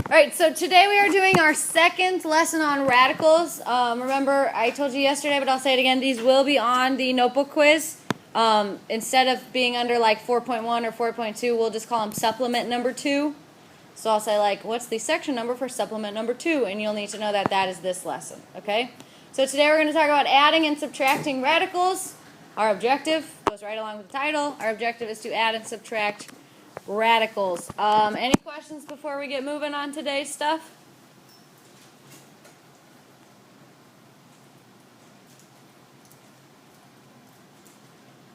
Alright, so today we are doing our second lesson on radicals. Remember, I told you yesterday, but I'll say it again, these will be on the notebook quiz. Instead of being under like 4.1 or 4.2, we'll just call them supplement number 2. So I'll say like, what's the section number for supplement number 2? And you'll need to know that that is this lesson, okay? So today we're going to talk about adding and subtracting radicals. Our objective goes right along with the title. Our objective is to add and subtract radicals. Any questions before we get moving on today's stuff?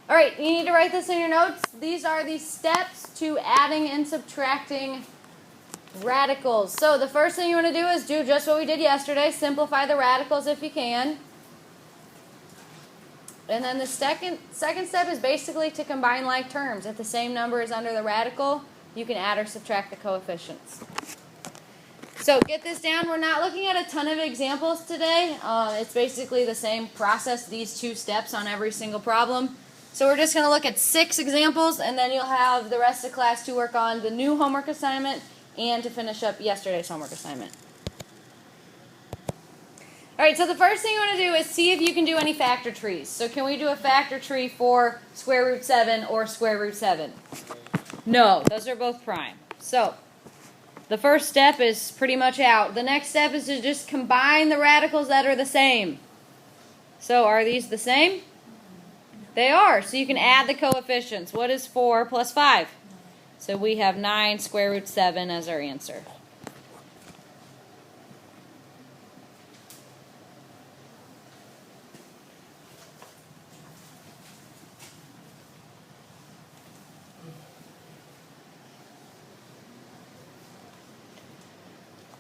Alright, you need to write this in your notes. These are the steps to adding and subtracting radicals. So the first thing you want to do is do just what we did yesterday. Simplify the radicals if you can. And then the second step is basically to combine like terms. If the same number is under the radical, you can add or subtract the coefficients. So get this down. We're not looking at a ton of examples today. It's basically the same process, these two steps on every single problem. So we're just going to look at 6 examples, and then you'll have the rest of class to work on the new homework assignment and to finish up yesterday's homework assignment. Alright, so the first thing you want to do is see if you can do any factor trees. So can we do a factor tree for square root 7 or square root 7? No, those are both prime. So the first step is pretty much out. The next step is to just combine the radicals that are the same. So are these the same? They are. So you can add the coefficients. What is 4 plus 5? So we have 9 square root 7 as our answer.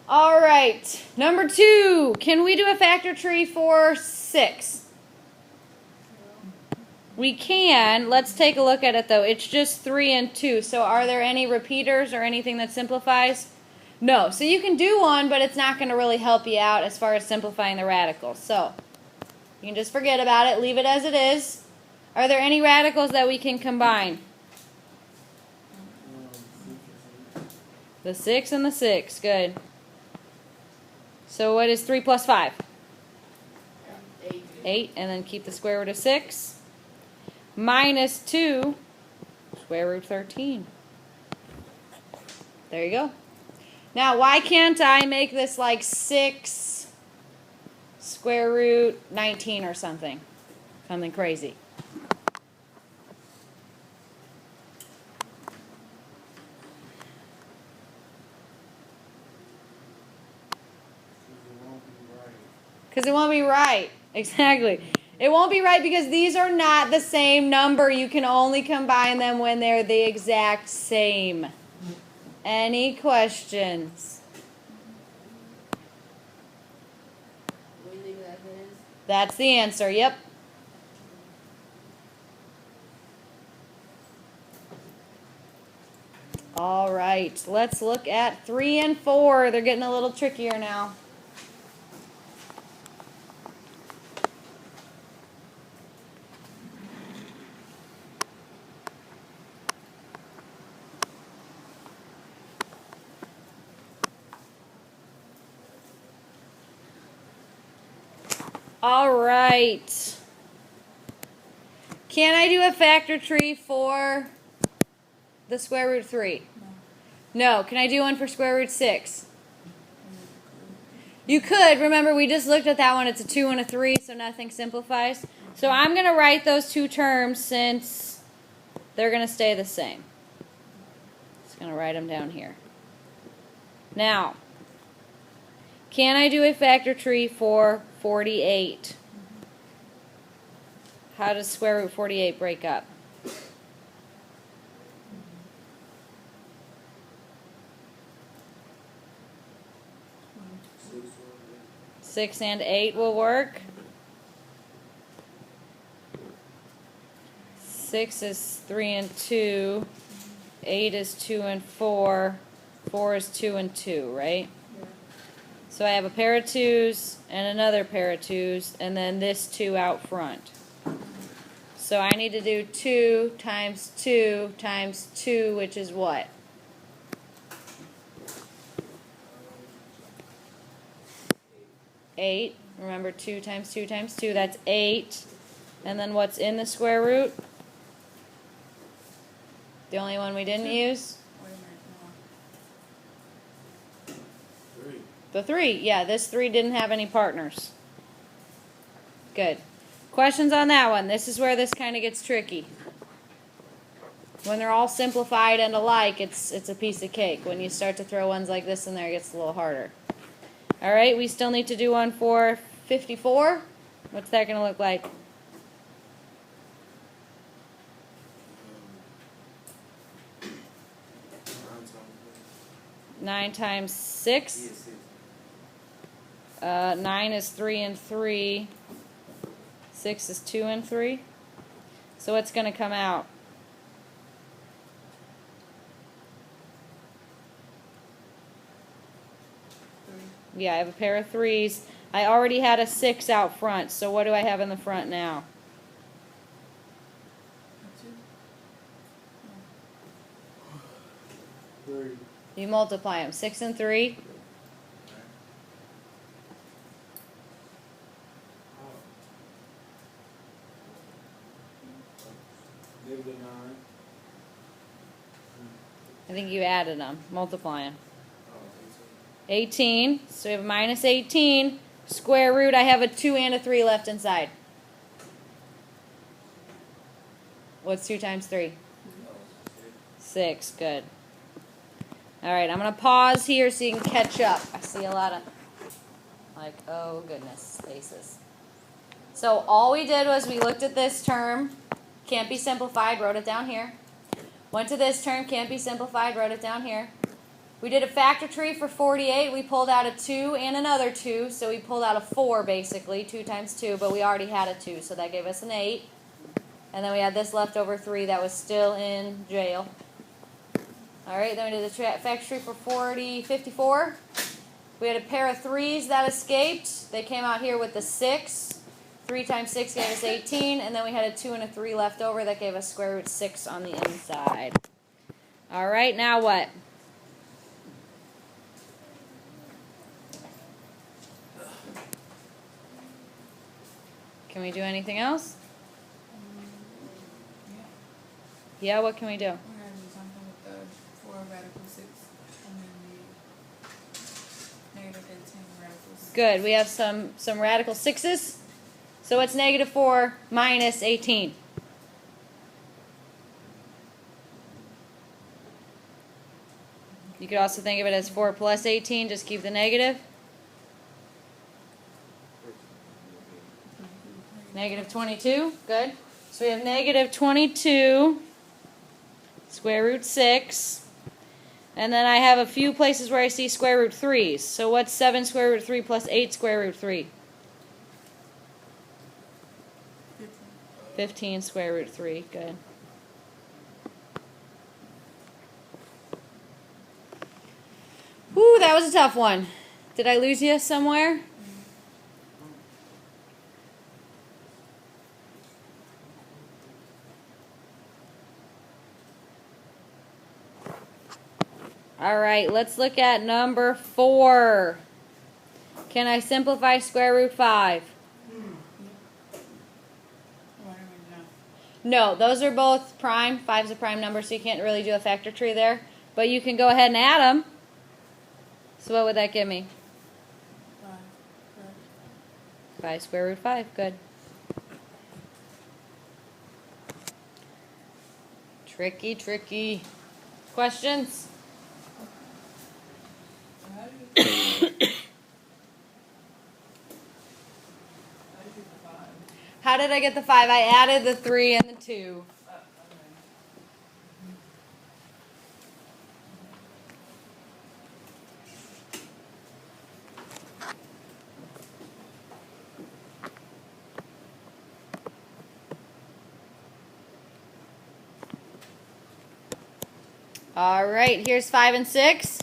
Alright, number 2. Can we do a factor tree for 6? We can. Let's take a look at it though. It's just 3 and 2. So are there any repeaters or anything that simplifies? No. So you can do one, but it's not going to really help you out as far as simplifying the radicals. So you can just forget about it. Leave it as it is. Are there any radicals that we can combine? The 6 and the 6. Good. So what is 3 plus 5? 8, and then keep the square root of 6. Minus 2, square root 13. There you go. Now, why can't I make this like 6 square root 19 or something? Something crazy. Because it won't be right. Exactly. It won't be right because these are not the same number. You can only combine them when they're the exact same. Any questions? That's the answer. Yep. All right. Let's look at 3 and 4. They're getting a little trickier now. All right. Can I do a factor tree for the square root 3? No. Can I do one for square root 6? You could. Remember, we just looked at that one. It's a 2 and a 3, so nothing simplifies. So I'm going to write those two terms since they're going to stay the same. Just going to write them down here. Now, can I do a factor tree for 48? How does square root 48 break up? 6 and 8 will work. 6 is 3 and 2. 8 is 2 and 4. 4 is 2 and 2, right? So I have a pair of 2's and another pair of 2's, and then this 2 out front. So I need to do 2 times 2 times 2, which is what? 8. Remember 2 times 2 times 2, that's 8. And then what's in the square root? The only one we didn't use? Wait a minute, no. 3. The 3. Yeah, this 3 didn't have any partners. Good. Questions on that one? This is where this kind of gets tricky. When they're all simplified and alike, it's a piece of cake. When you start to throw ones like this in there, it gets a little harder. All right, we still need to do one for 54. What's that going to look like? 9 times 6. 9 is 3 and 3. 6 is 2 and 3. So what's going to come out? Yeah, I have a pair of 3s. I already had a 6 out front, so what do I have in the front now? You multiply them. 6 and 3. -9. I think you added them. Multiply them. 18. So we have a minus 18. Square root, I have a 2 and a 3 left inside. What's 2 times 3? 6. Good. Alright, I'm going to pause here so you can catch up. I see a lot of, like, oh goodness, faces. So all we did was we looked at this term, can't be simplified, wrote it down here. Went to this term, can't be simplified, wrote it down here. We did a factor tree for 48. We pulled out a 2 and another 2, so we pulled out a 4 basically, 2 times 2, but we already had a 2, so that gave us an 8. And then we had this leftover 3 that was still in jail. Alright, then we did the factor tree for 54. We had a pair of 3s that escaped. They came out here with the 6. 3 times 6 gave us 18, and then we had a 2 and a 3 left over that gave us square root 6 on the inside. Alright, now what? Can we do anything else? Yeah. Yeah, what can we do? We're going to do something with the 4 radical 6 and then the negative 18 radicals. Good. We have some radical 6s. So what's negative 4 minus 18? You could also think of it as 4 plus 18. Just keep the negative. Negative 22. Good. So we have negative 22 square root 6. And then I have a few places where I see square root 3s. So what's 7 square root 3 plus 8 square root 3? 15 square root 3. Good. Whew, that was a tough one. Did I lose you somewhere? Alright, let's look at number 4. Can I simplify square root 5? No, those are both prime. 5's a prime number, so you can't really do a factor tree there. But you can go ahead and add them. So what would that give me? 5 square root 5. Good. Tricky, tricky. Questions? How did I get the 5? I added the 3 and the 2. All right, here's 5 and 6.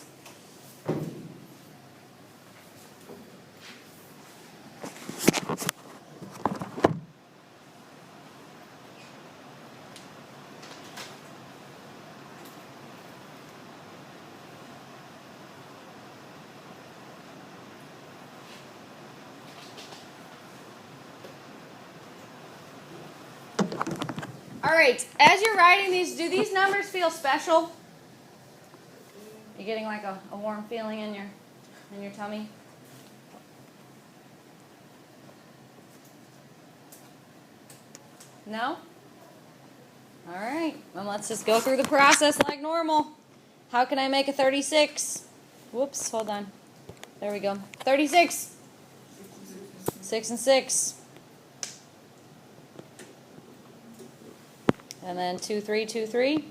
All right, as you're writing these, do these numbers feel special? You getting like a warm feeling in your tummy? No? All right, well, let's just go through the process like normal. How can I make a 36? Whoops, hold on. There we go. 36. 6 and 6. And then 2, 3, 2, 3.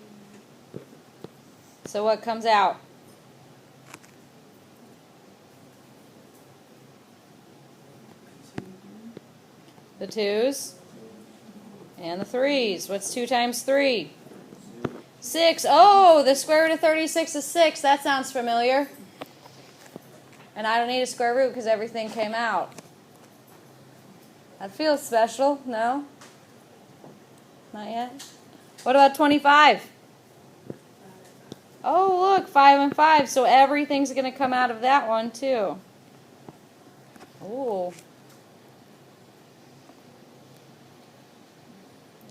So what comes out? The 2s and the 3s. What's 2 times 3? 6. Oh, the square root of 36 is 6. That sounds familiar. And I don't need a square root because everything came out. That feels special. No? Not yet? What about 25? Oh, look, 5 and 5. So everything's going to come out of that one, too. Ooh.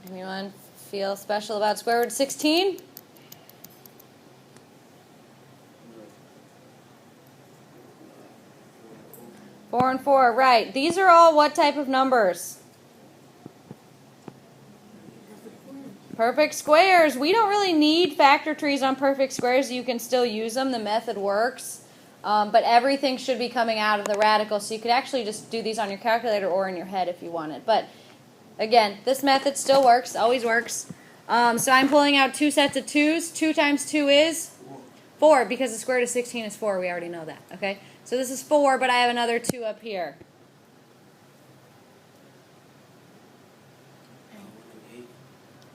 Anyone feel special about square root of 16? Four and 4, right. These are all what type of numbers? Perfect squares. We don't really need factor trees on perfect squares. You can still use them. The method works. But everything should be coming out of the radical. So you could actually just do these on your calculator or in your head if you wanted. But again, this method still works. Always works. So I'm pulling out 2 sets of 2s. 2 times 2 is 4 because the square root of 16 is 4. We already know that. Okay. So this is 4, but I have another 2 up here.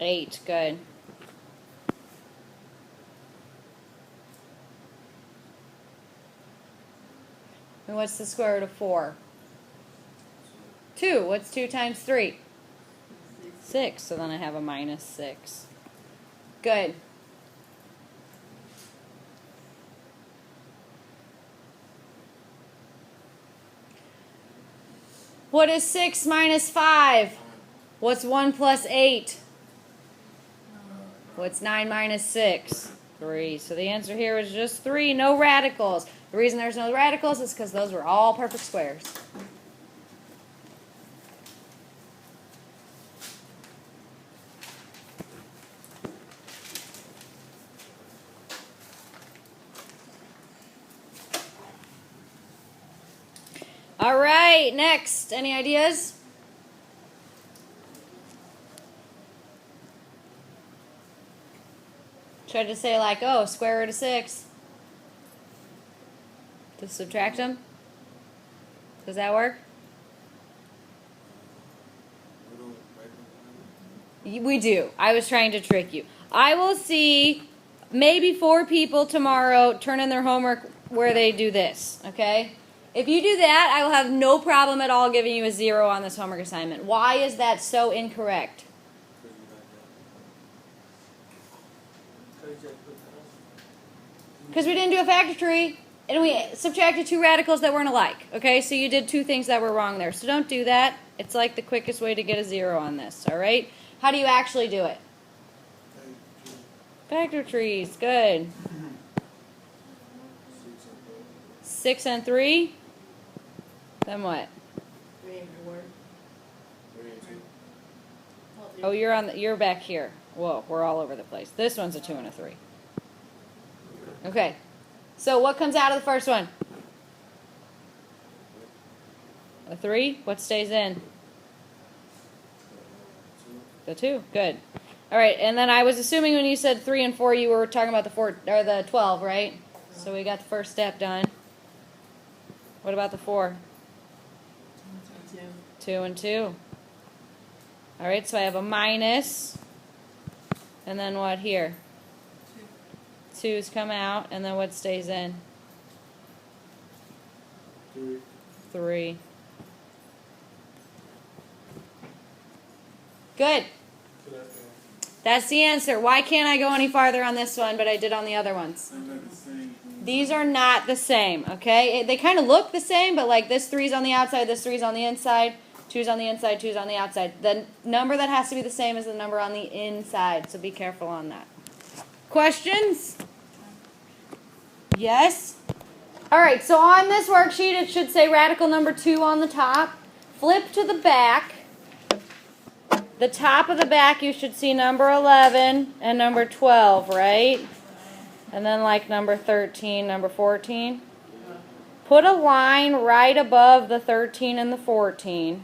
8, good. And what's the square root of 4? 2. What's 2 times 3? 6. So then I have a minus 6. Good. What is 6 minus 5? What's 1 plus 8? What's 9 minus 6? 3. So the answer here is just 3. No radicals. The reason there's no radicals is because those were all perfect squares. All right, next. Any ideas? Try to say like, oh, square root of 6. Just subtract them. Does that work? We do. I was trying to trick you. I will see maybe 4 people tomorrow turn in their homework where they do this, okay? If you do that, I will have no problem at all giving you a 0 on this homework assignment. Why is that so incorrect? Because we didn't do a factor tree, and we subtracted 2 radicals that weren't alike. Okay, so you did 2 things that were wrong there. So don't do that. It's like the quickest way to get a 0 on this, all right? How do you actually do it? Factor trees, good. 6 and 3. Then what? 3 and 4. Oh, you're back here. Whoa, we're all over the place. This one's a 2 and a 3. Okay. So what comes out of the first one? A 3. What stays in? The 2. Good. All right. And then I was assuming when you said 3 and 4, you were talking about the 4 or the 12, right? So we got the first step done. What about the 4? 2 and 2. All right. So I have a minus. And then what here? 2's come out, and then what stays in? 3. Good. That's the answer. Why can't I go any farther on this one, but I did on the other ones? These are not the same, okay? They kind of look the same, but like this 3's on the outside, this 3's on the inside. 2's on the inside, 2's on the outside. The number that has to be the same is the number on the inside, so be careful on that. Questions? Yes? Alright, so on this worksheet it should say radical number 2 on the top. Flip to the back. The top of the back you should see number 11 and number 12, right? And then like number 13, number 14. Put a line right above the 13 and the 14.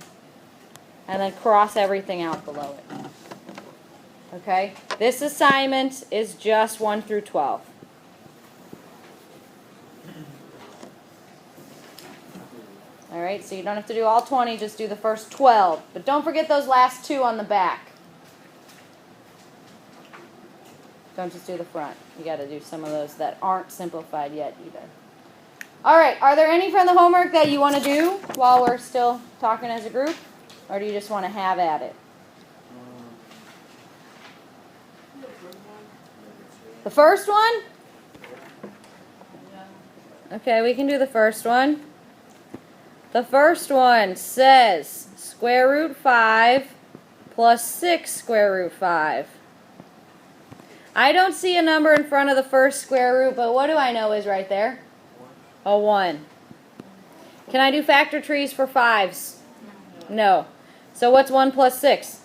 And then cross everything out below it. Okay? This assignment is just 1 through 12. Alright, so you don't have to do all 20, just do the first 12. But don't forget those last 2 on the back. Don't just do the front. You got to do some of those that aren't simplified yet either. Alright, are there any from the homework that you want to do while we're still talking as a group? Or do you just want to have at it? The first one? Okay, we can do the first one. The first one says square root 5 plus 6 square root 5. I don't see a number in front of the first square root, but what do I know is right there? A 1. Can I do factor trees for 5s? No. So what's 1 plus 6?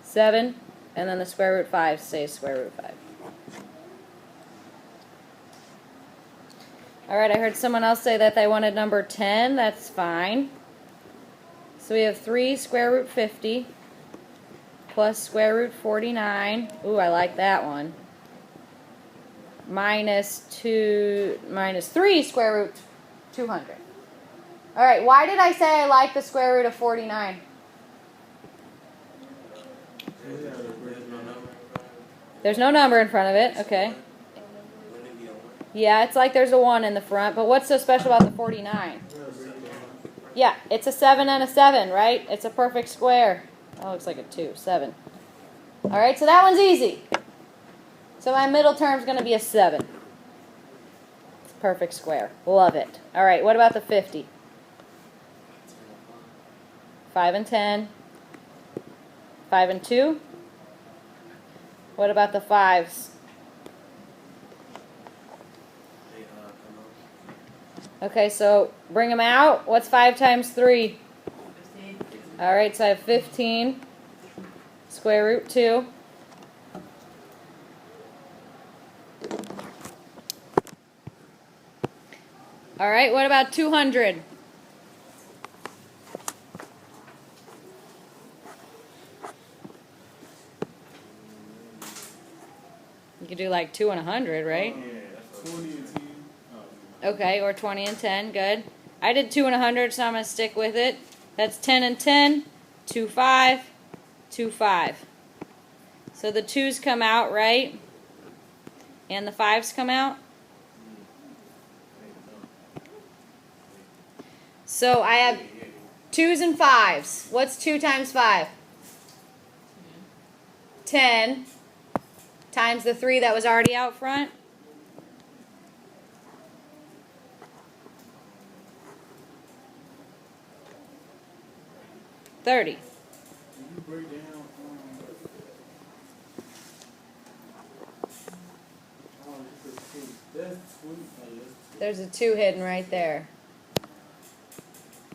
7. And then the square root 5 stays square root 5. Alright, I heard someone else say that they wanted number 10. That's fine. So we have 3 square root 50 plus square root 49. Ooh, I like that one. Minus 3 square root 200. Alright, why did I say I like the square root of 49? There's no number in front of it. Okay. Yeah, it's like there's a 1 in the front, but what's so special about the 49? Yeah, it's a 7 and a 7, right? It's a perfect square. That looks like a 2, 7. Alright, so that one's easy. So my middle term's going to be a 7. It's a perfect square. Love it. Alright, what about the 50? 5 and 10. 5 and 2. What about the 5s? Okay, so bring them out. What's 5 times 3? 15. Alright, so I have 15. Square root 2. Alright, what about 200? You could do like 2 and 100, right? Okay, or 20 and 10, good. I did 2 and 100, so I'm going to stick with it. That's 10 and 10, 2, 5, 2, 5. So the 2's come out, right? And the 5's come out. So I have 2's and 5's. What's 2 times 5? 10 times the 3 that was already out front. 30. There's a 2 hidden right there.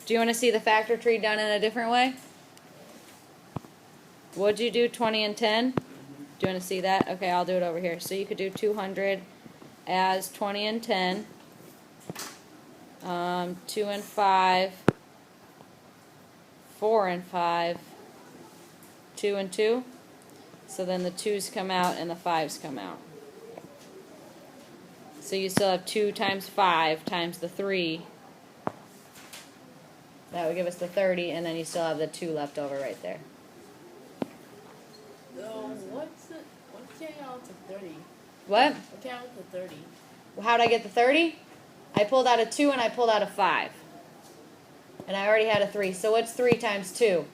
Do you want to see the factor tree done in a different way? Would you do 20 and 10? Do you want to see that? Okay, I'll do it over here. So you could do 200 as 20 and 10. 2 and 5. 4 and 5. 2 and 2. So then the 2's come out and the 5's come out. So you still have 2 times 5 times the 3. That would give us the 30, and then you still have the 2 left over right there. What came out to 30? What? What came out to 30? How'd I get the 30? I pulled out a 2 and I pulled out a 5. And I already had a 3. So what's 3 times 2?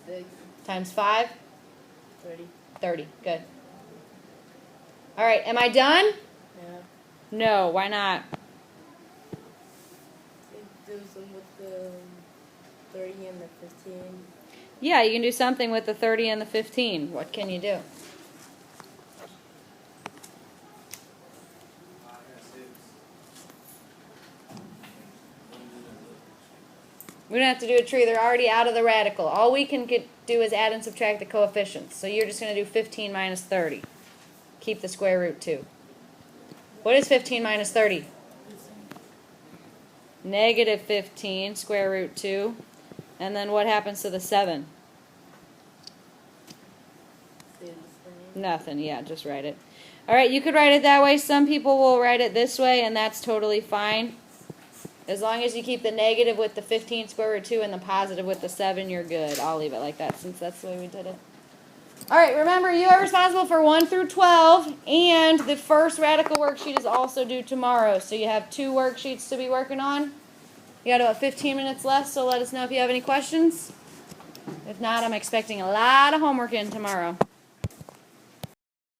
6. Times 5? 30. 30. Good. Alright, am I done? Yeah. No, why not? Do some with the 30 and the 15. Yeah, you can do something with the 30 and the 15. What can you do? We don't have to do a tree. They're already out of the radical. All we can do is add and subtract the coefficients. So you're just going to do 15 minus 30. Keep the square root 2. What is 15 minus 30? Negative 15, square root 2. And then what happens to the 7? Nothing. Yeah, just write it. All right, you could write it that way. Some people will write it this way, and that's totally fine. As long as you keep the negative with the 15 square root 2 and the positive with the 7, you're good. I'll leave it like that since that's the way we did it. All right, remember, you are responsible for 1 through 12, and the first radical worksheet is also due tomorrow. So you have 2 worksheets to be working on. You got about 15 minutes left, so let us know if you have any questions. If not, I'm expecting a lot of homework in tomorrow.